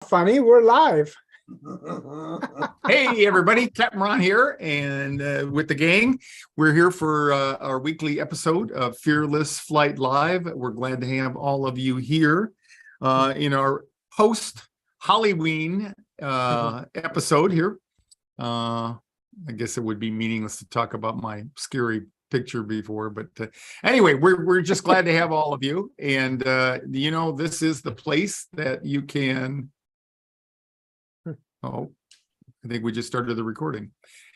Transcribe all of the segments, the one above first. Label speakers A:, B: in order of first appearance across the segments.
A: Funny, we're live.
B: Hey everybody, Capt here, and with the gang, we're here for our weekly episode of Fearless Flight Live. We're glad to have all of you here in our post-Halloween episode here. I guess it would be meaningless to talk about my scary picture before, but anyway, we're just glad to have all of you, and this is the place that you can. Oh, I think we just started the recording.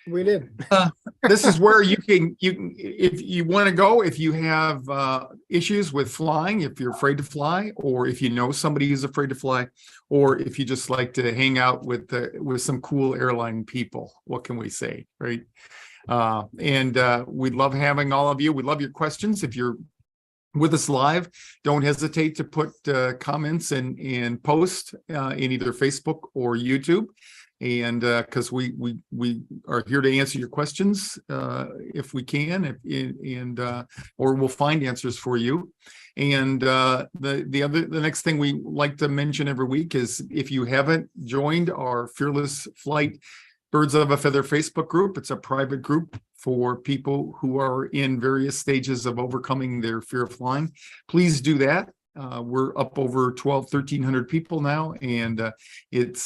A: We did.
B: This is where you can, if you want to go, if you have issues with flying, if you're afraid to fly, or if you know somebody who's afraid to fly, or if you just like to hang out with some cool airline people. What can we say, right? We'd love having all of you. We love your questions. If you're with us live, don't hesitate to put comments and post in either Facebook or YouTube, and because we are here to answer your questions if we can, or we'll find answers for you. And the next thing we like to mention every week is, if you haven't joined our Fearless Flight Birds of a Feather Facebook group, it's a private group for people who are in various stages of overcoming their fear of flying. Please do that. We're up over 1,300 people now, and it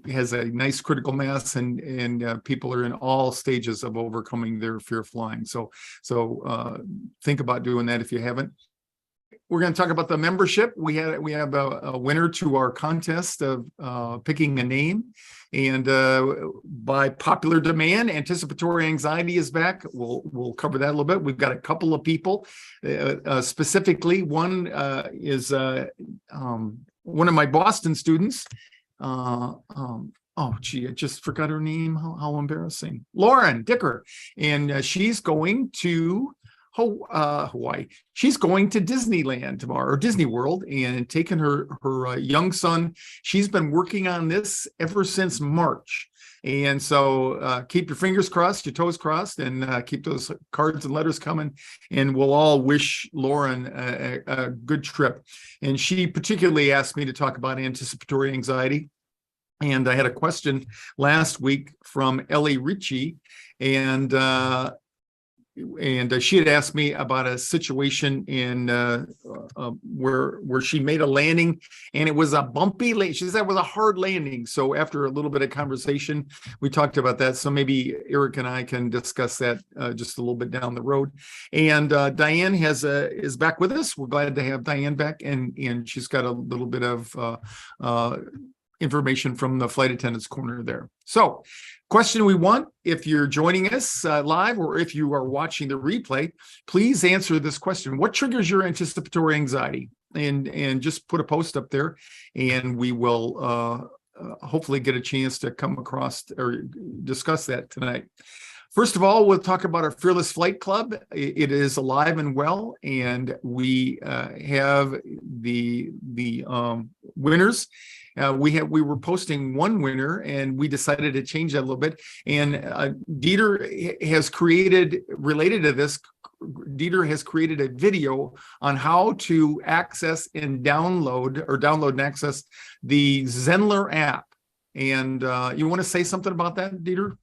B: has a nice critical mass, and people are in all stages of overcoming their fear of flying. So think about doing that if you haven't. We're going to talk about the membership. We have a winner to our contest of picking a name, and by popular demand, anticipatory anxiety is back. We'll cover that a little bit. We've got a couple of people, specifically. One is one of my Boston students. Oh, gee, I just forgot her name. How embarrassing. Lauren Dicker, and she's going to Hawaii. She's going to Disneyland tomorrow, or Disney World, and taking her young son. She's been working on this ever since March, and so keep your fingers crossed, your toes crossed, and keep those cards and letters coming, and we'll all wish Lauren a good trip. And she particularly asked me to talk about anticipatory anxiety, and I had a question last week from Ellie Ritchie, and she had asked me about a situation in where she made a landing, and it was a bumpy landing. She said it was a hard landing. So after a little bit of conversation, we talked about that. So maybe Eric and I can discuss that just a little bit down the road. And Diane is back with us. We're glad to have Diane back, and she's got a little bit of information from the Flight Attendants Corner there. So, question we want, if you're joining us live, or if you are watching the replay, please answer this question. What triggers your anticipatory anxiety? And just put a post up there, and we will hopefully get a chance to come across or discuss that tonight. First of all, we'll talk about our Fearless Flight Club. It is alive and well, and we have the winners. We were posting one winner, and we decided to change that a little bit. And Dieter has created, related to this, Dieter has created a video on how to access and download and access the Zenler app. And you want to say something about that, Dieter?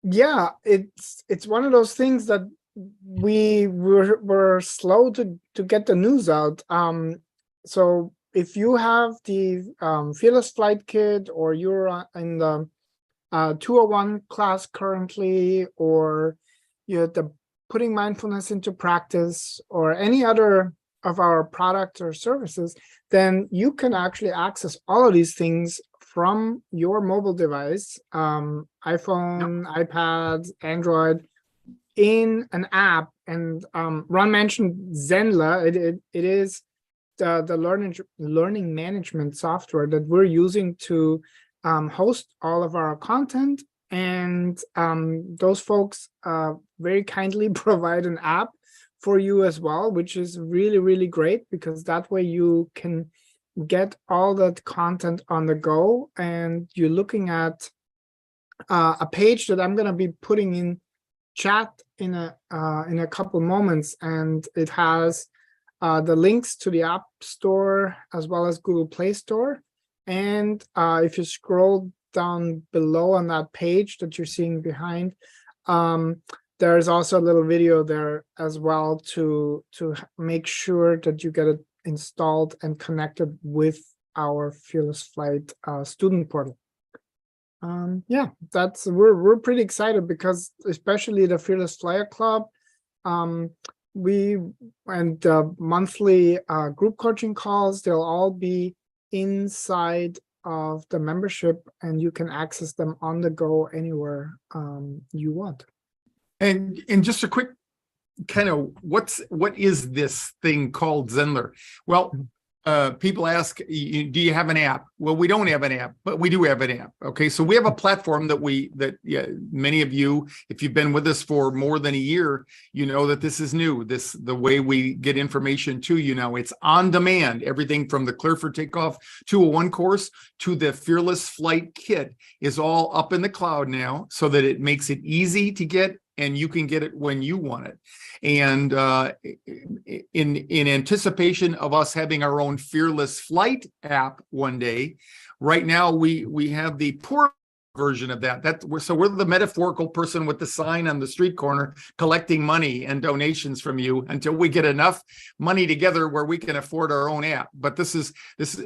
A: Yeah, it's one of those things that we were slow to get the news out. So if you have the Fearless Flight Kit, or you're in the 201 class currently, or you're putting mindfulness into practice, or any other of our products or services, then you can actually access all of these things from your mobile device, iPhone, iPad, Android, in an app. And Ron mentioned Zenler. It is the learning management software that we're using to host all of our content. And those folks very kindly provide an app for you as well, which is really, really great, because that way you can get all that content on the go. And you're looking at a page that I'm going to be putting in chat in a couple moments, and it has the links to the App Store as well as Google Play Store. And if you scroll down below on that page that you're seeing behind, there's also a little video there as well to make sure that you get it installed and connected with our FearlessFlight student portal. Yeah, we're pretty excited because especially the Fearless Flyer Club, we and the monthly group coaching calls, they'll all be inside of the membership, and you can access them on the go anywhere you want.
B: And just a quick kind of what is this thing called Zenler? Well, people ask, do you have an app? Well, we don't have an app, but we do have an app. Okay, so we have a platform that many of you, if you've been with us for more than a year, you know that this is new. The way we get information to you now, it's on demand. Everything from the Clear for Takeoff 201 course to the Fearless Flight kit is all up in the cloud now, so that it makes it easy to get, and you can get it when you want it. And in anticipation of us having our own Fearless Flight app one day, right now we have the poor version of that. So we're the metaphorical person with the sign on the street corner collecting money and donations from you until we get enough money together where we can afford our own app. But this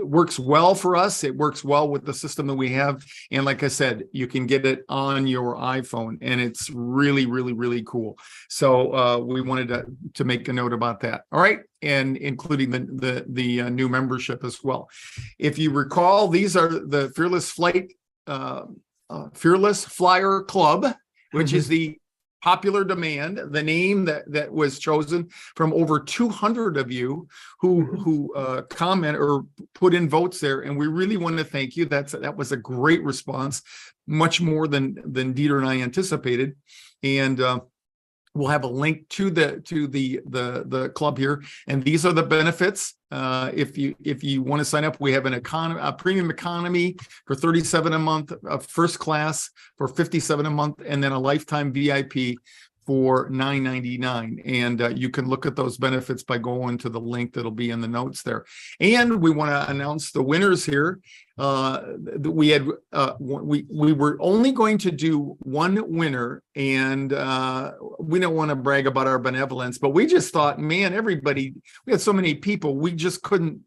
B: works well for us. It works well with the system that we have. And like I said, you can get it on your iPhone, and it's really, really, really cool. So we wanted to make a note about that. All right. And including the new membership as well. If you recall, these are the Fearless Flight Fearless Flyer Club, which is the popular demand, the name that was chosen from over 200 of you who comment or put in votes there, and we really want to thank you. That was a great response, much more than Dieter and I anticipated, and we'll have a link to the club here, and these are the benefits. If you want to sign up, we have a premium economy for $37 a month, a first class for $57 a month, and then a lifetime VIP for $9.99. And you can look at those benefits by going to the link that'll be in the notes there. And we want to announce the winners here. We were only going to do one winner, and we don't want to brag about our benevolence, but we just thought, man, we had so many people, we just couldn't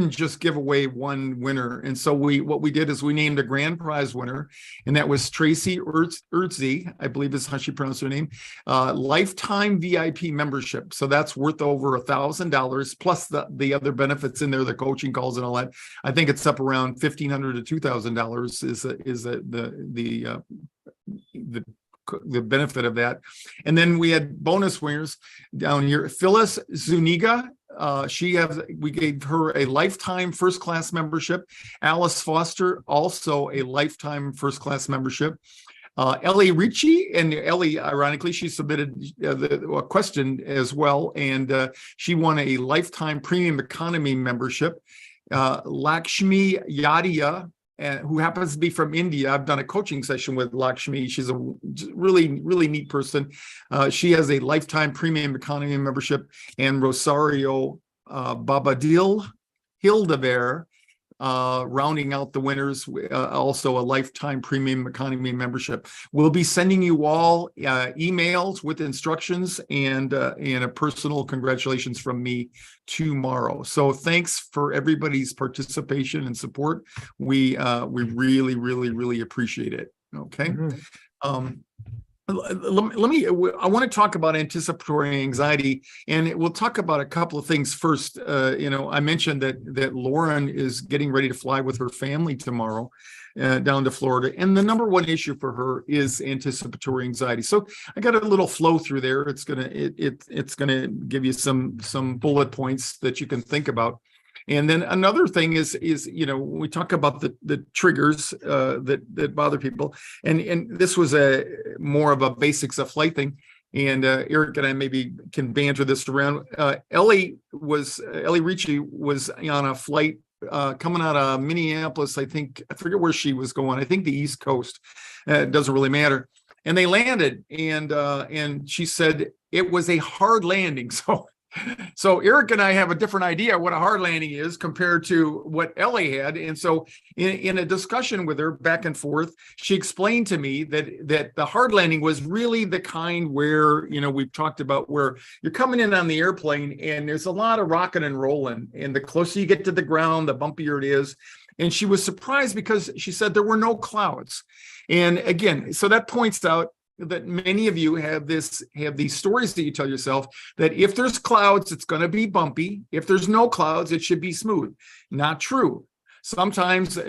B: just give away one winner. And so what we did is we named a grand prize winner, and that was Tracy Urtzi, I believe is how she pronounced her name, lifetime VIP membership. So that's worth over $1,000 plus the other benefits in there, the coaching calls and all that. I think it's up around $1,500 to $2,000 is the benefit of that. And then we had bonus winners down here. Phyllis Zuniga, we gave her a lifetime first class membership. Alice Foster, also a lifetime first class membership. Ellie Ricci, and Ellie, ironically, she submitted a question as well, and she won a lifetime premium economy membership. Lakshmi Yadia, who happens to be from India. I've done a coaching session with Lakshmi. She's a really, really neat person. She has a lifetime premium economy membership. And Rosario Babadil Hildever, rounding out the winners, also a lifetime premium economy membership. We'll be sending you all emails with instructions and a personal congratulations from me tomorrow. So thanks for everybody's participation and support. We really, really, really appreciate it. Okay. I want to talk about anticipatory anxiety, and we'll talk about a couple of things first. I mentioned that Lauren is getting ready to fly with her family tomorrow down to Florida, and the number one issue for her is anticipatory anxiety. So I got a little flow through there. It's gonna give you some bullet points that you can think about. And then another thing is when we talk about the triggers that bother people, and this was more of a basics of flight thing, and Eric and I maybe can banter this around. Ellie Ricci was on a flight coming out of Minneapolis. I forget where she was going. I think the East Coast. It doesn't really matter. And they landed, and she said it was a hard landing. So So Eric and I have a different idea what a hard landing is compared to what Ellie had. And so in a discussion with her back and forth, she explained to me that the hard landing was really the kind where, we've talked about where you're coming in on the airplane and there's a lot of rocking and rolling. And the closer you get to the ground, the bumpier it is. And she was surprised because she said there were no clouds. And again, so that points out that many of you have these stories that you tell yourself that if there's clouds, it's going to be bumpy. If there's no clouds, it should be smooth. Not true. Sometimes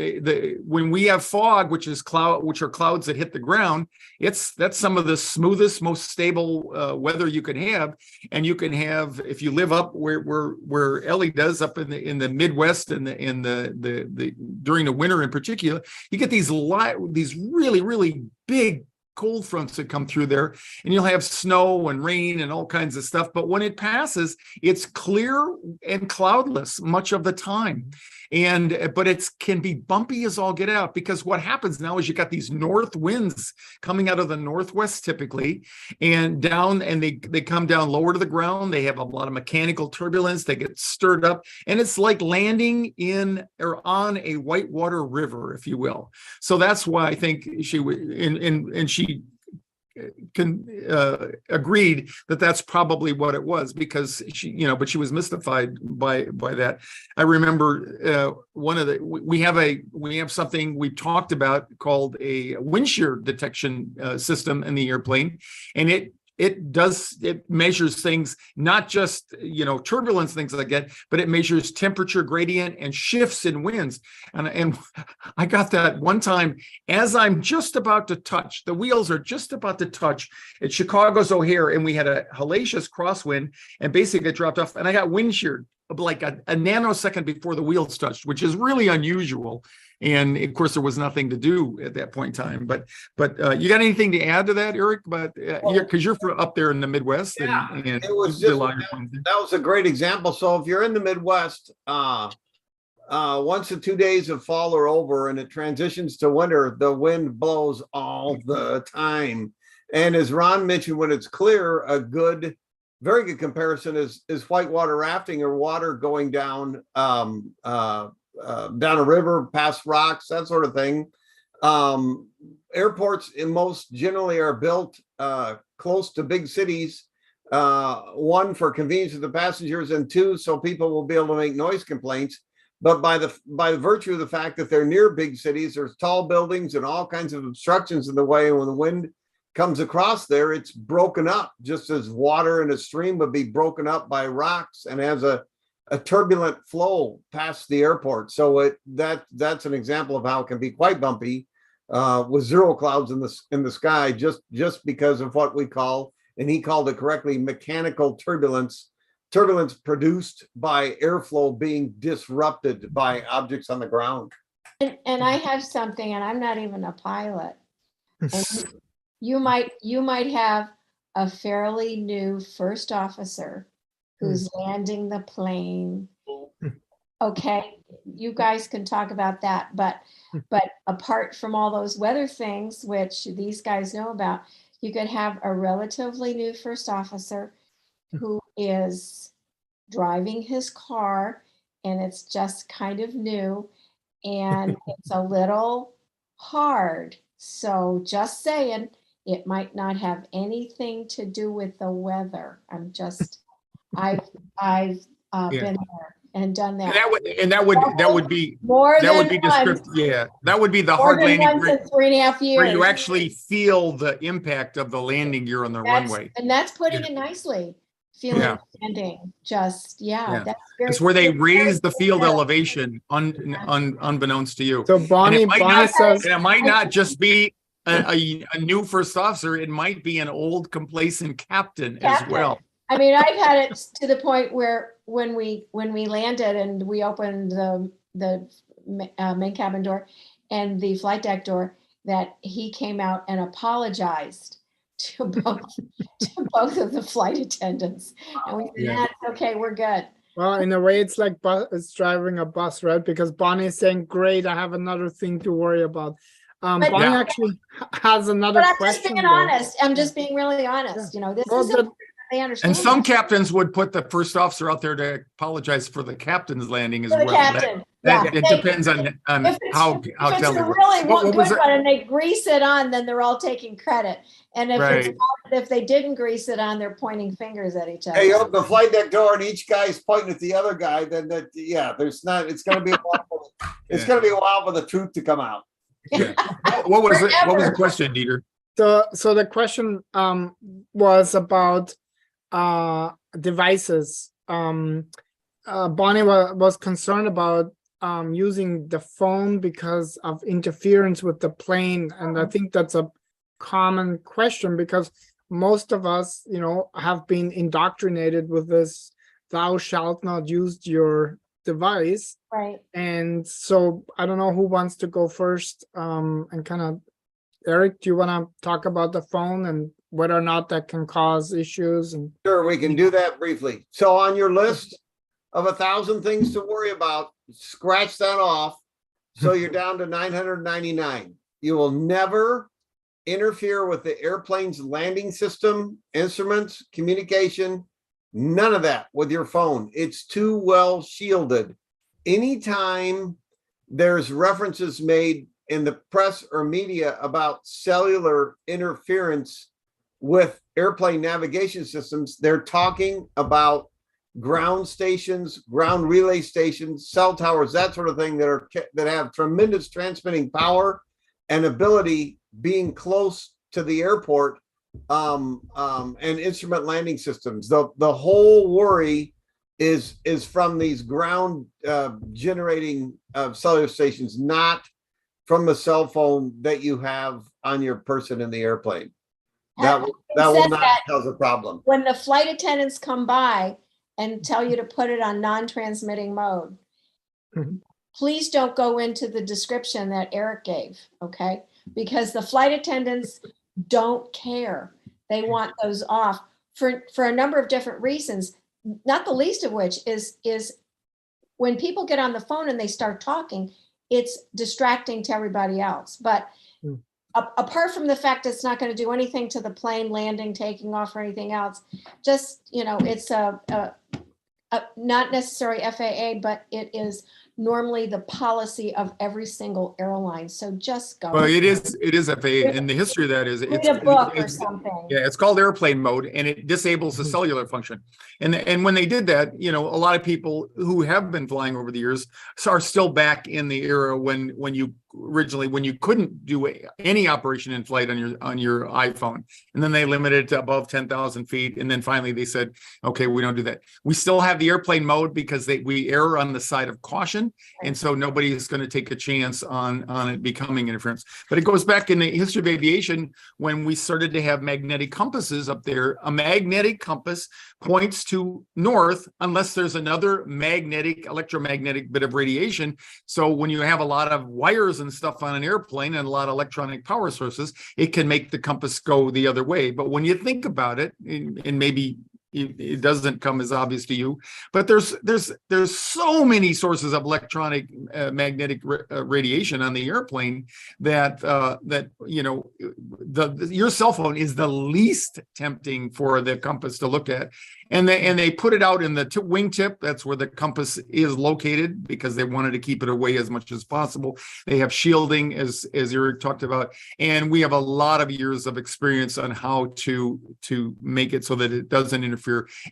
B: when we have fog, which are clouds that hit the ground, that's some of the smoothest, most stable weather you can have. And you can have, if you live up where Ellie does, up in the Midwest and the during the winter in particular, you get these really, really big cold fronts that come through there, and you'll have snow and rain and all kinds of stuff. But when it passes, it's clear and cloudless much of the time. But it can be bumpy as all get out, because what happens now is you got these north winds coming out of the northwest typically, and they come down lower to the ground. They have a lot of mechanical turbulence. They get stirred up, and it's like landing in or on a whitewater river, if you will. So that's why I think she agreed that that's probably what it was, because but she was mystified by that. I remember we have something we talked about called a wind shear detection system in the airplane, and it measures things, not just turbulence, things like that, but it measures temperature gradient and shifts in winds. And I got that one time as I'm just about to touch, the wheels are just about to touch at Chicago's O'Hare, and we had a hellacious crosswind, and basically it dropped off, and I got wind sheared like a nanosecond before the wheels touched, which is really unusual. And of course, there was nothing to do at that point in time. But you got anything to add to that, Eric? But because you're up there in the Midwest,
C: yeah,
B: and
C: it was just that was a great example. So if you're in the Midwest, once the 2 days of fall are over and it transitions to winter, the wind blows all the time. And as Ron mentioned, when it's clear, very good comparison is whitewater rafting, or water going down down a river, past rocks, that sort of thing. Airports in most generally are built close to big cities, one for convenience of the passengers, and two, so people will be able to make noise complaints. But by virtue of the fact that they're near big cities, there's tall buildings and all kinds of obstructions in the way. And when the wind comes across there, it's broken up, just as water in a stream would be broken up by rocks and has a turbulent flow past the airport. So that's an example of how it can be quite bumpy with zero clouds in the sky, just because of what we call, and he called it correctly, mechanical turbulence produced by airflow being disrupted by objects on the ground.
D: And I have something, and I'm not even a pilot. And you might have a fairly new first officer who's landing the plane. Okay, you guys can talk about that, but apart from all those weather things, which these guys know about, you could have a relatively new first officer who is driving his car, and it's just kind of new, and it's a little hard. So just saying, it might not have anything to do with the weather. I've been there and done that.
B: That would be descriptive. Yeah, that would be the hard landing
D: once in 3.5 years,
B: where you actually feel the impact of the landing gear on the runway.
D: And that's putting it nicely. Feeling landing, that's
B: it's where they raise the field elevation unbeknownst to you.
A: So Bonnie says,
B: and it might not just be a new first officer, it might be an old complacent captain as well.
D: I mean, I've had it to the point where when we landed and we opened the main cabin door and the flight deck door, that he came out and apologized to both of the flight attendants, and we said, "That's okay, we're good."
A: Well, in a way, it's like it's driving a bus, right? Because Bonnie is saying, "Great, I have another thing to worry about." Bonnie actually has another question.
D: But I'm just being honest. I'm just being really honest. This is they understand.
B: And some
D: that.
B: captains would put the first officer out there to apologize for the captain's landing as
D: For the
B: well.
D: captain,
B: That
D: yeah.
B: it depends on
D: If it's,
B: how
D: if it's
B: tell
D: a
B: you
D: really
B: what
D: good
B: was it?
D: one and they grease it on, then they're all taking credit. And if it's
B: Right.
D: not, if they didn't grease it on, they're pointing fingers at each other.
C: Hey, you open the flight deck door and each guy's pointing at the other guy, then there's not, it's gonna be a while it's gonna be a while for the truth to come out.
B: Yeah. What was it? What was the
D: Forever.
B: question, Dieter?
A: So the question was about devices. Bonnie was concerned about using the phone because of interference with the plane, and I think that's a common question because most of us, have been indoctrinated with this "thou shalt not use your device."
D: Right.
A: And so I don't know who wants to go first, and kind of, Eric, do you want to talk about the phone and whether or not that can cause issues? And
C: Sure, we can do that briefly. So on your list of 1,000 things to worry about, scratch that off. So you're down to 999. You will never interfere with the airplane's landing system, instruments, communication, none of that with your phone. It's too well shielded. Anytime there's references made in the press or media about cellular interference with airplane navigation systems, they're talking about ground stations, ground relay stations, cell towers, that sort of thing that have tremendous transmitting power and ability being close to the airport, and instrument landing systems. The whole worry is from these ground generating cellular stations, not from the cell phone that you have on your person in the airplane. That will not cause a problem.
D: When the flight attendants come by and tell you to put it on non-transmitting mode, please don't go into the description that Eric gave, okay? Because the flight attendants don't care. They want those off for a number of different reasons, not the least of which is when people get on the phone and they start talking, it's distracting to everybody else. But apart from the fact it's not going to do anything to the plane landing, taking off, or anything else, just, it's a not necessarily FAA, but it is normally the policy of every single airline. So just go.
B: Well, it is FAA, and the history of that is
D: read a book or something.
B: Yeah, it's called airplane mode, and it disables the cellular function. And when they did that, a lot of people who have been flying over the years are still back in the era when you couldn't do any operation in flight on your iPhone, and then they limited it to above 10,000 feet, and then finally they said, okay, we don't do that. We still have the airplane mode because we err on the side of caution, and so nobody is going to take a chance on it becoming interference. But it goes back in the history of aviation when we started to have magnetic compasses up there. A magnetic compass points to north unless there's another electromagnetic bit of radiation. So when you have a lot of wires and stuff on an airplane and a lot of electronic power sources, it can make the compass go the other way. But when you think about it, and maybe it doesn't come as obvious to you, but there's so many sources of electronic magnetic radiation on the airplane that your cell phone is the least tempting for the compass to look at. And they put it out in the wingtip. That's where the compass is located because they wanted to keep it away as much as possible. They have shielding, as Eric talked about, and we have a lot of years of experience on how to make it so that it doesn't interfere.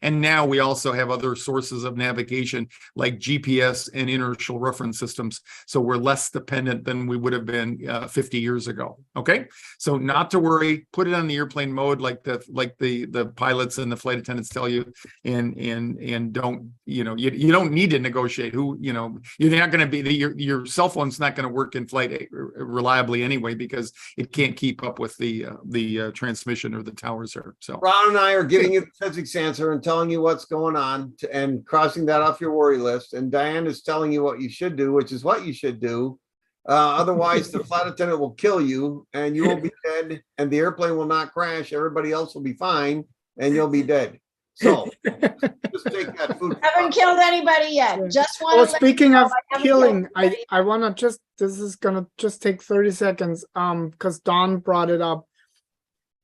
B: And now we also have other sources of navigation like GPS and inertial reference systems. So we're less dependent than we would have been 50 years ago. Okay, so not to worry. Put it on the airplane mode like the pilots and the flight attendants tell you. And don't, you don't need to negotiate you're not going to be your cell phone's not going to work in flight reliably anyway, because it can't keep up with the transmission or the towers there. So
C: Ron and I are giving you the physics answer and telling you what's going on and crossing that off your worry list. And Diane is telling you what you should do, which is what you should do. Otherwise, the flight attendant will kill you and you will be dead, and the airplane will not crash. Everybody else will be fine and you'll be dead. So just take that food.
D: Haven't killed anybody yet.
A: Yeah.
D: Just want to.
A: Speaking of killing, I want to this is going to just take 30 seconds because Don brought it up.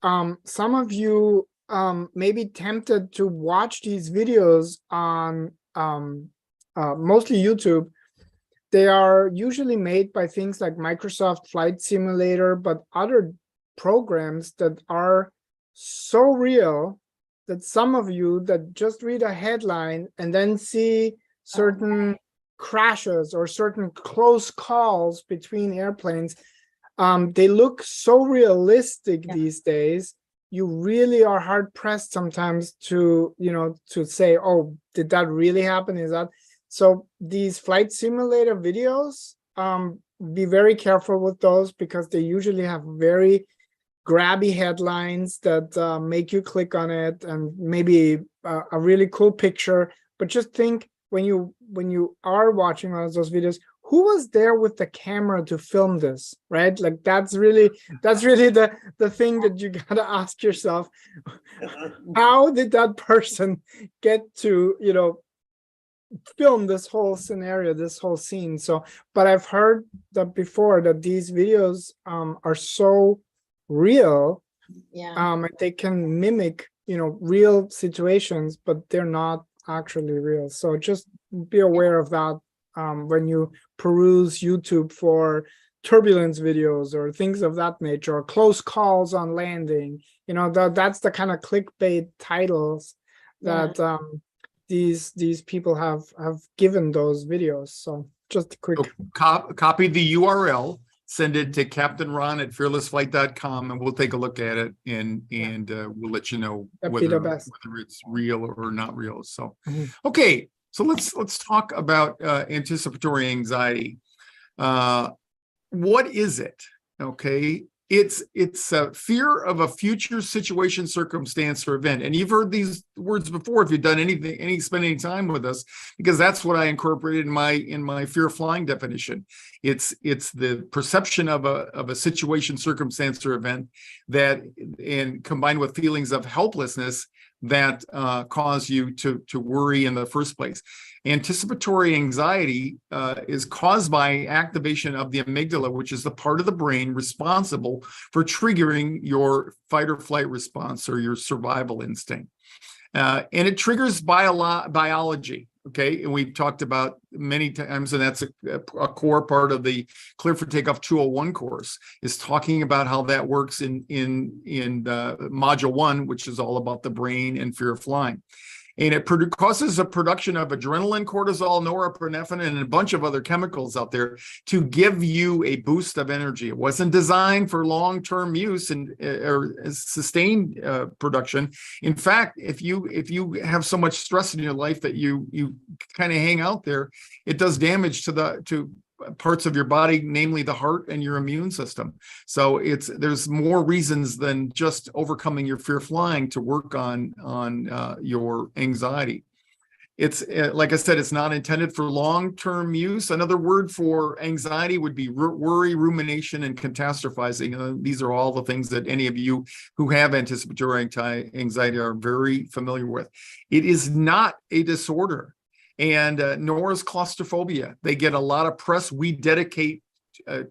A: Some of you maybe tempted to watch these videos on mostly YouTube, they are usually made by things like Microsoft Flight Simulator, but other programs that are so real that some of you that just read a headline and then see certain crashes or certain close calls between airplanes, they look so realistic these days. You really are hard pressed sometimes to, to say, oh, did that really happen? Is that so? These flight simulator videos, be very careful with those because they usually have very grabby headlines that make you click on it, and maybe a really cool picture. But just think, when you are watching one of those videos, who was there with the camera to film this, right? Like that's really the thing that you gotta ask yourself. How did that person get to, film this whole scenario, this whole scene? So, but I've heard that before, that these videos are so real, and they can mimic, real situations, but they're not actually real. So just be aware of that when you peruse YouTube for turbulence videos or things of that nature, or close calls on landing. That's the kind of clickbait titles that these people have given those videos. So just a quick
B: copy the URL, send it to Captain Ron at FearlessFlight.com, and we'll take a look at it, and we'll let you know whether it's real or not real. So okay, so let's talk about anticipatory anxiety. What is it? Okay, it's a fear of a future situation, circumstance, or event. And you've heard these words before if you've done spend any time with us, because that's what I incorporated in my fear of flying definition. It's the perception of a situation, circumstance, or event that, and combined with feelings of helplessness, that cause you to worry in the first place. Anticipatory anxiety is caused by activation of the amygdala, which is the part of the brain responsible for triggering your fight or flight response or your survival instinct. And it triggers biology. Okay, and we've talked about many times, and that's a core part of the Clear for Takeoff 201 course, is talking about how that works in module 1, which is all about the brain and fear of flying. And it causes a production of adrenaline, cortisol, norepinephrine, and a bunch of other chemicals out there to give you a boost of energy. It wasn't designed for long-term use or sustained production. In fact, if you have so much stress in your life that you kind of hang out there, it does damage to parts of your body, namely the heart and your immune system. So there's more reasons than just overcoming your fear of flying to work on your anxiety. It's like I said, it's not intended for long-term use. Another word for anxiety would be worry, rumination, and catastrophizing. These are all the things that any of you who have anticipatory anxiety are very familiar with. It is not a disorder. And nor is claustrophobia. They get a lot of press. We dedicate a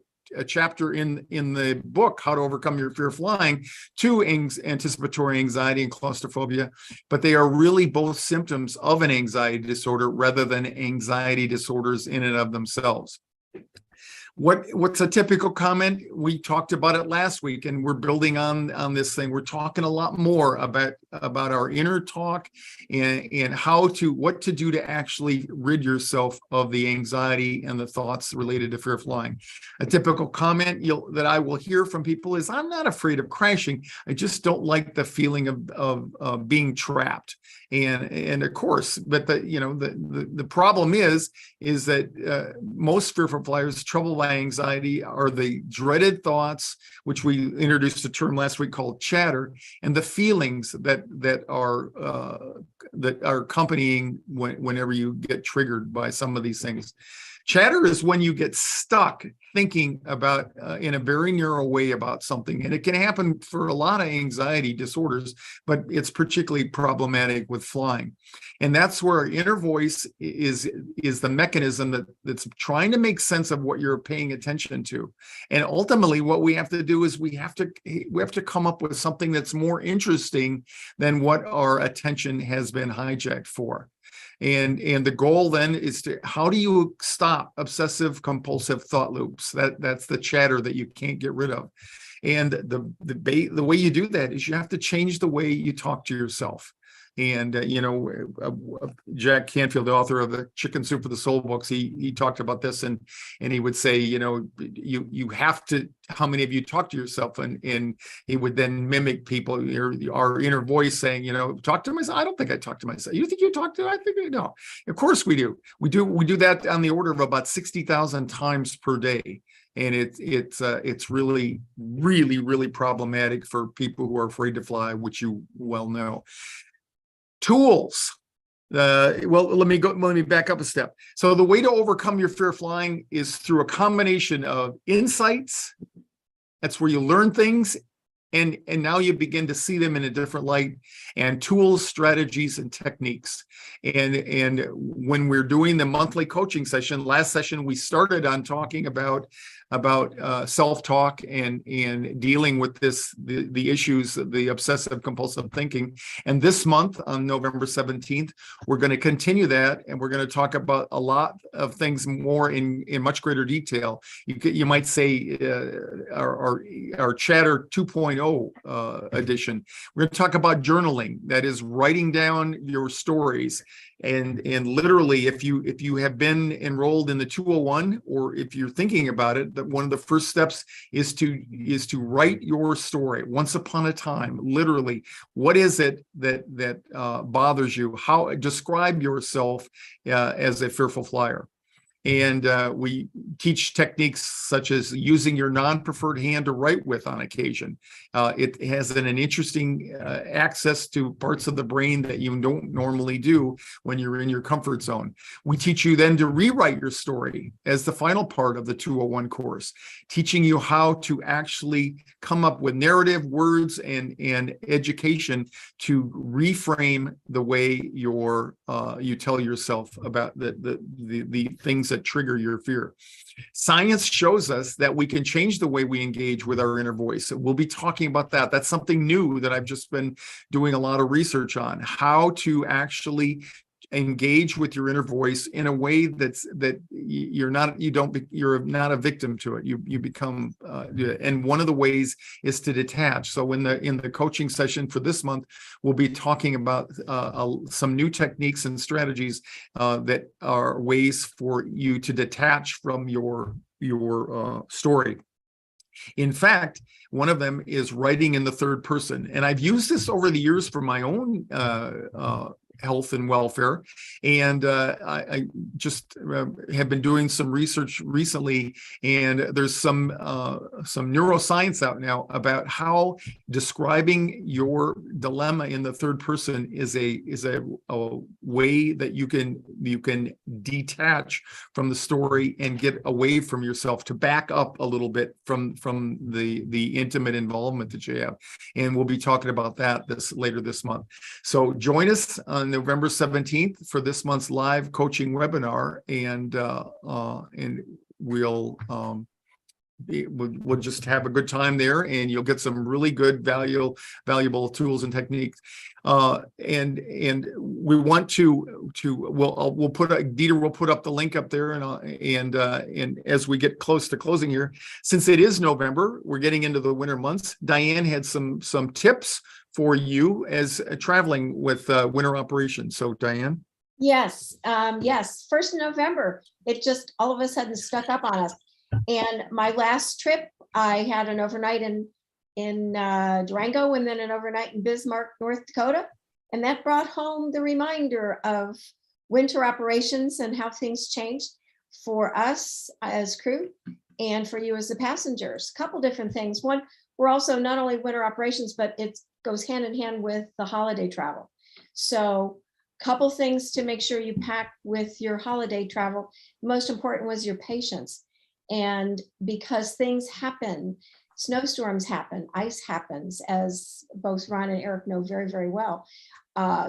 B: chapter in the book, How to Overcome Your Fear of Flying, to anticipatory anxiety and claustrophobia, but they are really both symptoms of an anxiety disorder rather than anxiety disorders in and of themselves. What's a typical comment? We talked about it last week, and we're building on this thing. We're talking a lot more about our inner talk and what to do to actually rid yourself of the anxiety and the thoughts related to fear of flying. A typical comment that I will hear from people is, "I'm not afraid of crashing. I just don't like the feeling of being trapped." And of course, but the problem is that most fearful flyers troubled by anxiety are the dreaded thoughts, which we introduced a term last week called chatter, and the feelings that are accompanying whenever you get triggered by some of these things. Chatter is when you get stuck thinking about in a very narrow way about something. And it can happen for a lot of anxiety disorders, but it's particularly problematic with flying. And that's where our inner voice is the mechanism that's trying to make sense of what you're paying attention to. And ultimately, what we have to do is we have to come up with something that's more interesting than what our attention has been hijacked for. And the goal then is to, how do you stop obsessive compulsive thought loops? That's the chatter that you can't get rid of. And the way you do that is you have to change the way you talk to yourself. And Jack Canfield, the author of the Chicken Soup for the Soul books, he talked about this, and he would say, you have to. How many of you talk to yourself? And he would then mimic people, our inner voice saying, talk to myself. I don't think I talk to myself. You think you talk to? I think no. Of course we do. We do that on the order of about 60,000 times per day. And it's really, really, really problematic for people who are afraid to fly, which you well know. Tools. Let me back up a step. So the way to overcome your fear of flying is through a combination of insights. That's where you learn things, and now you begin to see them in a different light, and tools, strategies, and techniques. And when we're doing the monthly coaching session, last session we started on talking about self-talk and dealing with the issues, the obsessive compulsive thinking. And this month on November 17th, we're going to continue that, and we're going to talk about a lot of things more in much greater detail. You might say our Chatter 2.0 edition. We're going to talk about journaling, that is writing down your stories. And literally, if you have been enrolled in the 201, or if you're thinking about it, that one of the first steps is to write your story. Once upon a time, literally, what is it that bothers you? How describe yourself as a fearful flyer. And we teach techniques such as using your non-preferred hand to write with on occasion. It has an interesting access to parts of the brain that you don't normally do when you're in your comfort zone. We teach you then to rewrite your story as the final part of the 201 course, teaching you how to actually come up with narrative, words, and education to reframe the way you tell yourself about the things that trigger your fear. Science shows us that we can change the way we engage with our inner voice. We'll be talking about that. That's something new that I've just been doing a lot of research on, how to actually engage with your inner voice in a way that you're not a victim to it. You become, and one of the ways is to detach. So in the coaching session for this month, we'll be talking about some new techniques and strategies that are ways for you to detach from your story. In fact, one of them is writing in the third person, and I've used this over the years for my own health and welfare. And I just have been doing some research recently, and there's some neuroscience out now about how describing your dilemma in the third person is a way that you can detach from the story and get away from yourself, to back up a little bit from the intimate involvement that you have. And we'll be talking about that later this month. So join us on November 17th for this month's live coaching webinar, and we'll just have a good time there, and you'll get some really good valuable tools and techniques. And we want we'll put Dieter will put up the link up there, and as we get close to closing here, since it is November, we're getting into the winter months. Diane had some tips for you as traveling with winter operations. So Diane.
D: Yes. 1st of November, it just all of a sudden stuck up on us. And my last trip, I had an overnight in Durango, and then an overnight in Bismarck, North Dakota. And that brought home the reminder of winter operations and how things changed for us as crew and for you as the passengers. A couple different things. One, we're also not only winter operations, but it goes hand in hand with the holiday travel. So Couple things to make sure you pack with your holiday travel. Most important was your patience. And because things happen, snowstorms happen, ice happens, as both Ron and Eric know very, very well.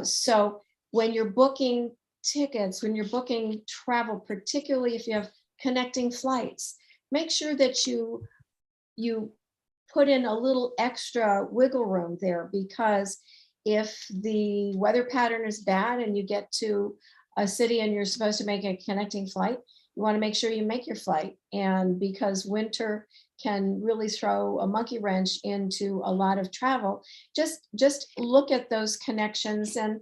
D: So when you're booking tickets, when you're booking travel, particularly if you have connecting flights, make sure that you put in a little extra wiggle room there, because if the weather pattern is bad and you get to a city and you're supposed to make a connecting flight, you want to make sure you make your flight. And because winter can really throw a monkey wrench into a lot of travel, just look at those connections and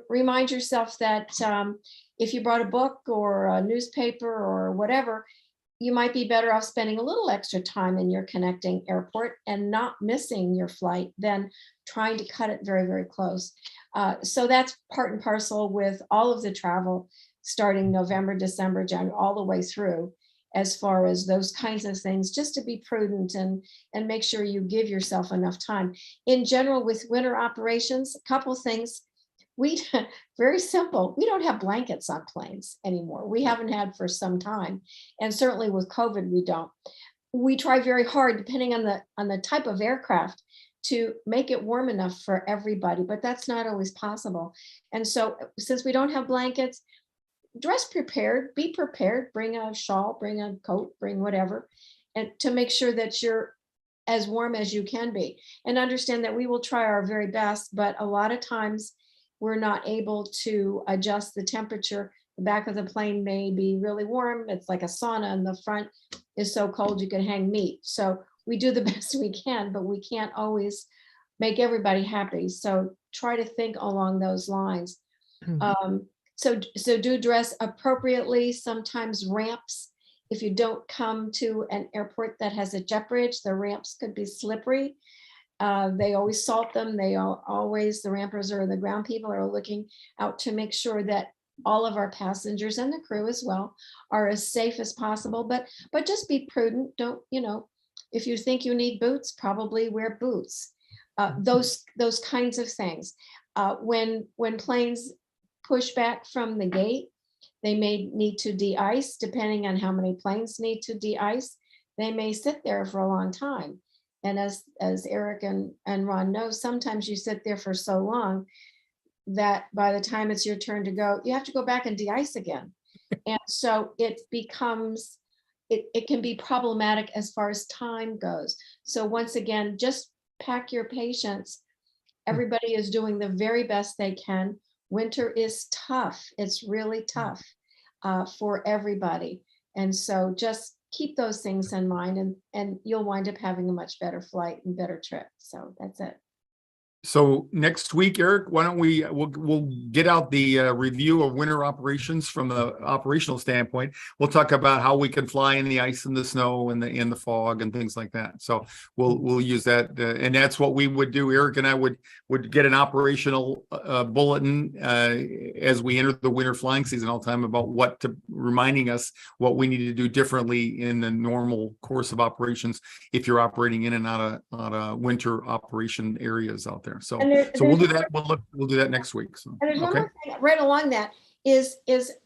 D: remind yourself that if you brought a book or a newspaper or whatever, you might be better off spending a little extra time in your connecting airport and not missing your flight than trying to cut it very, very close. So that's part and parcel with all of the travel starting November, December, January, all the way through, as far as those kinds of things, just to be prudent and make sure you give yourself enough time. In general, with winter operations, a couple of things. Very simple. We don't have blankets on planes anymore. We haven't had for some time. And certainly with COVID, we don't. We try very hard, depending on the type of aircraft, to make it warm enough for everybody, but that's not always possible. And so since we don't have blankets, dress prepared, be prepared, bring a shawl, bring a coat, bring whatever, and to make sure that you're as warm as you can be. And understand that we will try our very best, but a lot of times we're not able to adjust the temperature. The back of the plane may be really warm. It's like a sauna, and the front is so cold you can hang meat. So we do the best we can, but we can't always make everybody happy. So try to think along those lines. So do dress appropriately. Sometimes ramps, if you don't come to an airport that has a jet bridge, the ramps could be slippery. They always salt them. They always, the rampers or the ground people are looking out to make sure that all of our passengers and the crew as well are as safe as possible, but just be prudent. Don't, if you think you need boots, probably wear boots. Those kinds of things. When planes push back from the gate, they may need to de-ice. Depending on how many planes need to de-ice, they may sit there for a long time. And as Eric and Ron know, sometimes you sit there for so long that by the time it's your turn to go, you have to go back and de-ice again. And so it becomes, it can be problematic as far as time goes. So once again, just pack your patience. Everybody is doing the very best they can. Winter is tough. It's really tough for everybody. And so just keep those things in mind, and you'll wind up having a much better flight and better trip. So that's it.
B: So next week, Eric, why don't we'll get out the review of winter operations from the operational standpoint. We'll talk about how we can fly in the ice and the snow and the fog and things like that. So we'll use that, and that's what we would do. Eric and I would get an operational bulletin as we enter the winter flying season all the time about reminding us what we need to do differently in the normal course of operations if you're operating in and out of winter operation areas out there. So we'll do that. We'll do that next week. So,
D: and there's one more thing right along that is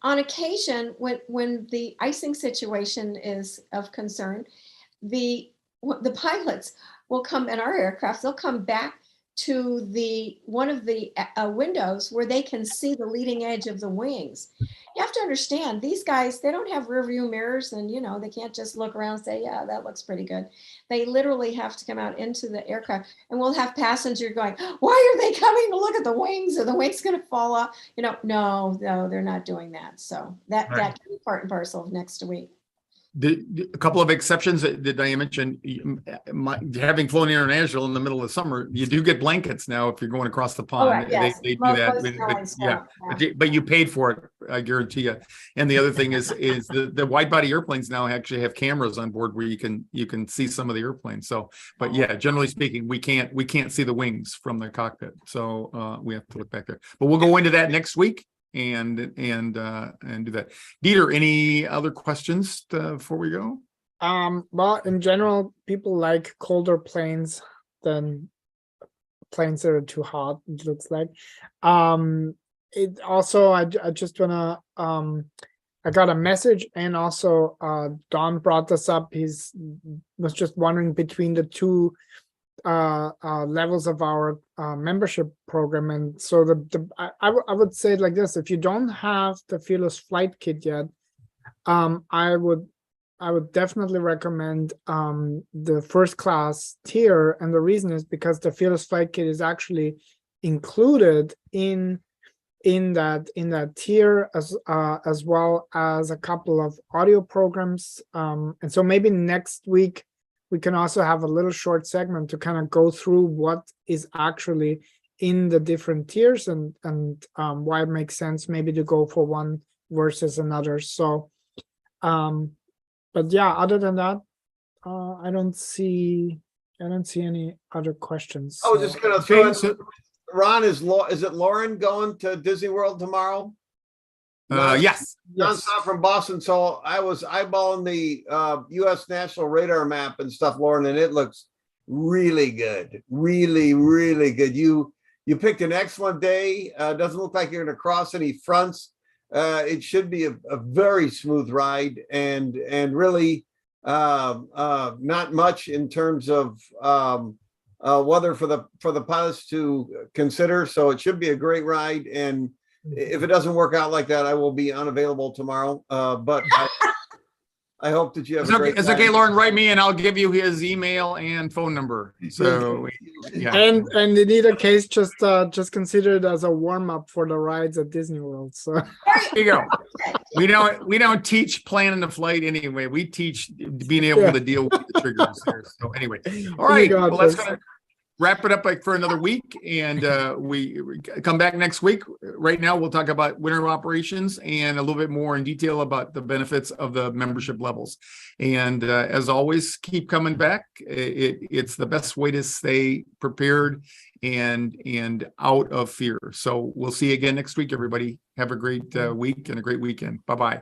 D: on occasion when the icing situation is of concern, the pilots will come in our aircraft. They'll come back to one of the windows where they can see the leading edge of the wings. You have to understand, these guys, they don't have rear view mirrors, and they can't just look around and say, yeah, that looks pretty good. They literally have to come out into the aircraft, and we'll have passengers going, why are they coming to look at the wings? Are the wings going to fall off? No, they're not doing that. So that can be part and parcel of next week.
B: A couple of exceptions that Diane mentioned, having flown international in the middle of summer, you do get blankets now if you're going across the pond.
D: Right, yes.
B: They do that. But you paid for it, I guarantee you. And the other thing is the wide body airplanes now actually have cameras on board where you can see some of the airplanes. So, but yeah, generally speaking, we can't see the wings from the cockpit, so we have to look back there. But we'll go into that next week and do that. Dieter, any other questions before we go?
A: Well, in general, people like colder planes than planes that are too hot, it looks like. it also, I just wanna, I got a message, and also Don brought this up. He's was just wondering between the two levels of our membership program. And so I would say it like this: if you don't have the Fearless Flight Kit yet, I would definitely recommend the first class tier. And the reason is because the Fearless Flight Kit is actually included in that tier, as well as a couple of audio programs. And so maybe next week we can also have a little short segment to kind of go through what is actually in the different tiers, and why it makes sense maybe to go for one versus another. So but yeah, other than that, I don't see any other questions.
C: I was
A: So-
C: just gonna throw in, Ron, is it Lauren going to Disney World tomorrow?
B: Yes.
C: Nonstop from Boston. So I was eyeballing the U.S. National Radar map and stuff, Lauren, and it looks really good, really, really good. You picked an excellent day. Doesn't look like you're going to cross any fronts. It should be a very smooth ride, and really not much in terms of weather for the pilots to consider. So it should be a great ride. And if it doesn't work out like that, I will be unavailable tomorrow. But I hope that you have
B: It's
C: a
B: okay,
C: great
B: it's
C: time.
B: okay, Lauren, write me and I'll give you his email and phone number. So yeah.
A: And in either case, just consider it as a warm-up for the rides at Disney World. So
B: There you go. We don't teach planning the flight anyway. We teach being able to deal with the triggers there. So anyway, all right.
A: got
B: Well, that's
A: this.
B: gonna wrap it up for another week, and we come back next week. Right now, we'll talk about winter operations and a little bit more in detail about the benefits of the membership levels. And as always, keep coming back. It's the best way to stay prepared and out of fear. So we'll see you again next week, everybody. Have a great week and a great weekend. Bye-bye.